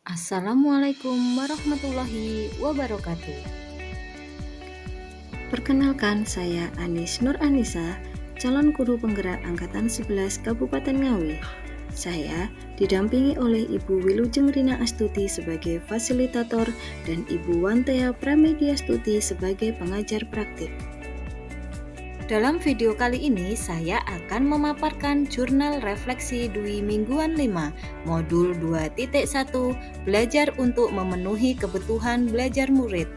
Assalamualaikum warahmatullahi wabarakatuh. Perkenalkan, saya Anis Nur Anissa, calon guru penggerak Angkatan 11 Kabupaten Ngawi. Saya didampingi oleh Ibu Wilujeng Rina Astuti sebagai fasilitator dan Ibu Wantea Pramedia Astuti sebagai pengajar praktik. Dalam video kali ini, saya akan memaparkan jurnal refleksi Dwi Mingguan 5, modul 2.1, belajar untuk memenuhi kebutuhan belajar murid.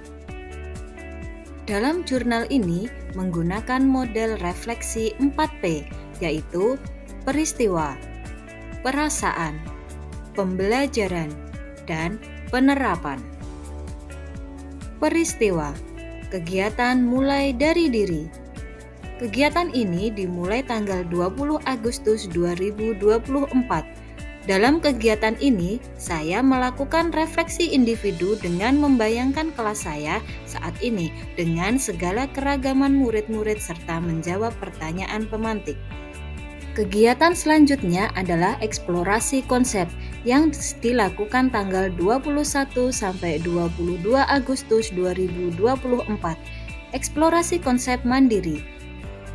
Dalam jurnal ini menggunakan model refleksi 4P, yaitu peristiwa, perasaan, pembelajaran, dan penerapan. Peristiwa, kegiatan mulai dari diri. Kegiatan ini dimulai tanggal 20 Agustus 2024. Dalam kegiatan ini, saya melakukan refleksi individu dengan membayangkan kelas saya saat ini dengan segala keragaman murid-murid serta menjawab pertanyaan pemantik. Kegiatan selanjutnya adalah eksplorasi konsep yang dilakukan tanggal 21 sampai 22 Agustus 2024. Eksplorasi konsep mandiri.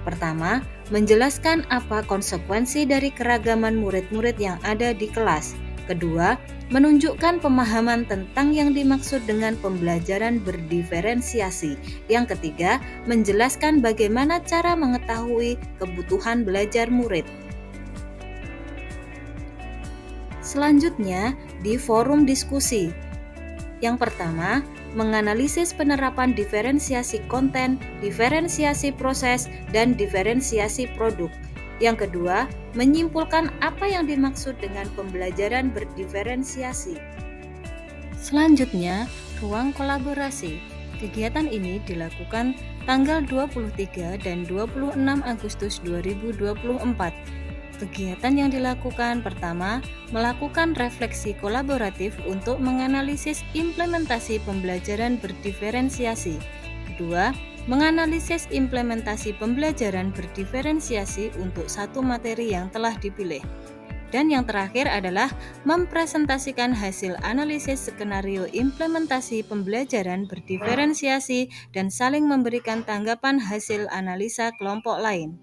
Pertama, menjelaskan apa konsekuensi dari keragaman murid-murid yang ada di kelas. Kedua, menunjukkan pemahaman tentang yang dimaksud dengan pembelajaran berdiferensiasi. Yang ketiga, menjelaskan bagaimana cara mengetahui kebutuhan belajar murid. Selanjutnya, di forum diskusi. Yang pertama, menganalisis penerapan diferensiasi konten, diferensiasi proses, dan diferensiasi produk. Yang kedua, menyimpulkan apa yang dimaksud dengan pembelajaran berdiferensiasi. Selanjutnya, ruang kolaborasi. Kegiatan ini dilakukan tanggal 23 dan 26 Agustus 2024. Kegiatan yang dilakukan pertama, melakukan refleksi kolaboratif untuk menganalisis implementasi pembelajaran berdiferensiasi. Kedua, menganalisis implementasi pembelajaran berdiferensiasi untuk satu materi yang telah dipilih. Dan yang terakhir adalah mempresentasikan hasil analisis skenario implementasi pembelajaran berdiferensiasi dan saling memberikan tanggapan hasil analisa kelompok lain.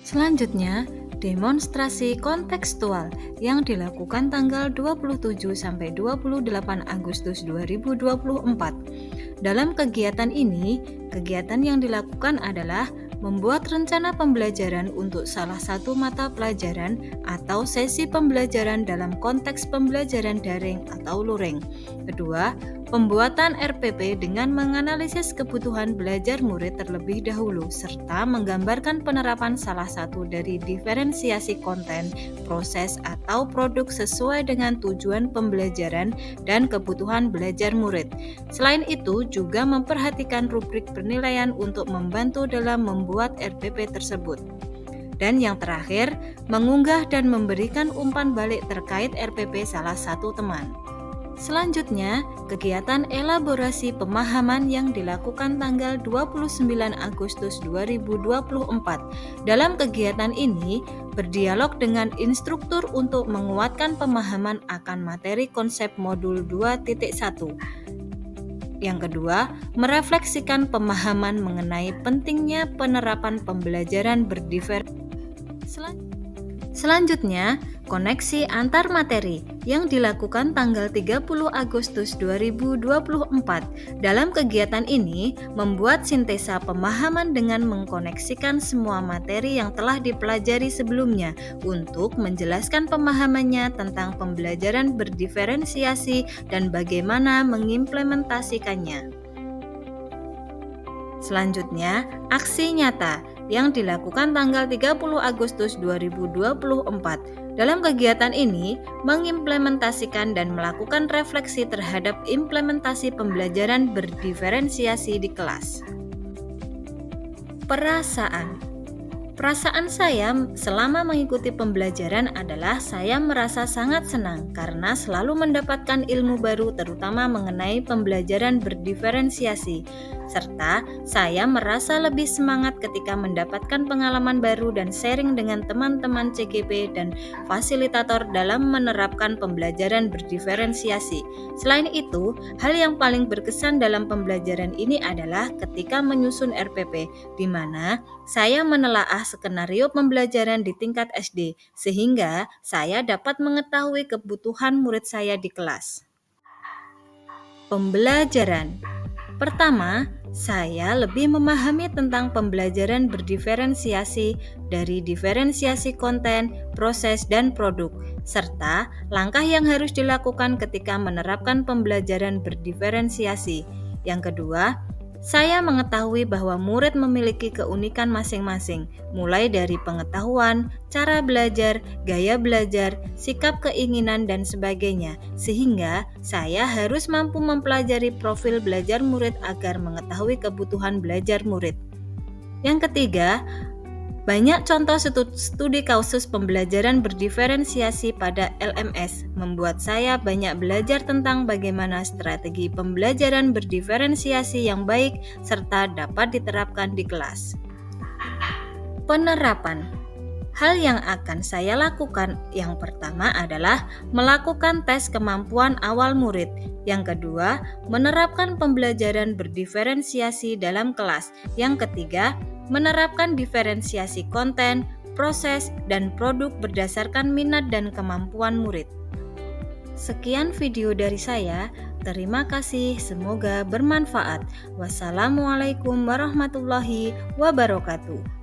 Selanjutnya, demonstrasi kontekstual yang dilakukan tanggal 27 sampai 28 Agustus 2024. Dalam kegiatan ini, kegiatan yang dilakukan adalah membuat rencana pembelajaran untuk salah satu mata pelajaran atau sesi pembelajaran dalam konteks pembelajaran daring atau luring. Kedua, pembuatan RPP dengan menganalisis kebutuhan belajar murid terlebih dahulu serta menggambarkan penerapan salah satu dari diferensiasi konten, proses, atau produk sesuai dengan tujuan pembelajaran dan kebutuhan belajar murid. Selain itu, juga memperhatikan rubrik penilaian untuk membantu dalam membuat RPP tersebut. Dan yang terakhir, mengunggah dan memberikan umpan balik terkait RPP salah satu teman. Selanjutnya, kegiatan elaborasi pemahaman yang dilakukan tanggal 29 Agustus 2024. Dalam kegiatan ini, berdialog dengan instruktur untuk menguatkan pemahaman akan materi konsep modul 2.1. Yang kedua, merefleksikan pemahaman mengenai pentingnya penerapan pembelajaran berdiferensiasi. Selanjutnya, koneksi antar materi yang dilakukan tanggal 30 Agustus 2024. Dalam kegiatan ini, membuat sintesa pemahaman dengan mengkoneksikan semua materi yang telah dipelajari sebelumnya untuk menjelaskan pemahamannya tentang pembelajaran berdiferensiasi dan bagaimana mengimplementasikannya. Selanjutnya, aksi nyata yang dilakukan tanggal 30 Agustus 2024. Dalam kegiatan ini, mengimplementasikan dan melakukan refleksi terhadap implementasi pembelajaran berdiferensiasi di kelas. Perasaan saya selama mengikuti pembelajaran adalah saya merasa sangat senang karena selalu mendapatkan ilmu baru terutama mengenai pembelajaran berdiferensiasi. serta saya merasa lebih semangat ketika mendapatkan pengalaman baru dan sharing dengan teman-teman CGP dan fasilitator dalam menerapkan pembelajaran berdiferensiasi. Selain itu, hal yang paling berkesan dalam pembelajaran ini adalah ketika menyusun RPP, di mana saya menelaah skenario pembelajaran di tingkat SD, sehingga saya dapat mengetahui kebutuhan murid saya di kelas. Pembelajaran. Pertama, saya lebih memahami tentang pembelajaran berdiferensiasi dari diferensiasi konten, proses, dan produk, serta langkah yang harus dilakukan ketika menerapkan pembelajaran berdiferensiasi. Yang kedua, saya mengetahui bahwa murid memiliki keunikan masing-masing, mulai dari pengetahuan, cara belajar, gaya belajar, sikap keinginan, dan sebagainya, sehingga saya harus mampu mempelajari profil belajar murid agar mengetahui kebutuhan belajar murid. Yang ketiga, banyak contoh studi kasus pembelajaran berdiferensiasi pada LMS membuat saya banyak belajar tentang bagaimana strategi pembelajaran berdiferensiasi yang baik serta dapat diterapkan di kelas. Penerapan. Hal yang akan saya lakukan yang pertama adalah melakukan tes kemampuan awal murid. Yang kedua, menerapkan pembelajaran berdiferensiasi dalam kelas. Yang ketiga, menerapkan diferensiasi konten, proses, dan produk berdasarkan minat dan kemampuan murid. Sekian video dari saya. Terima kasih, semoga bermanfaat. Wassalamualaikum warahmatullahi wabarakatuh.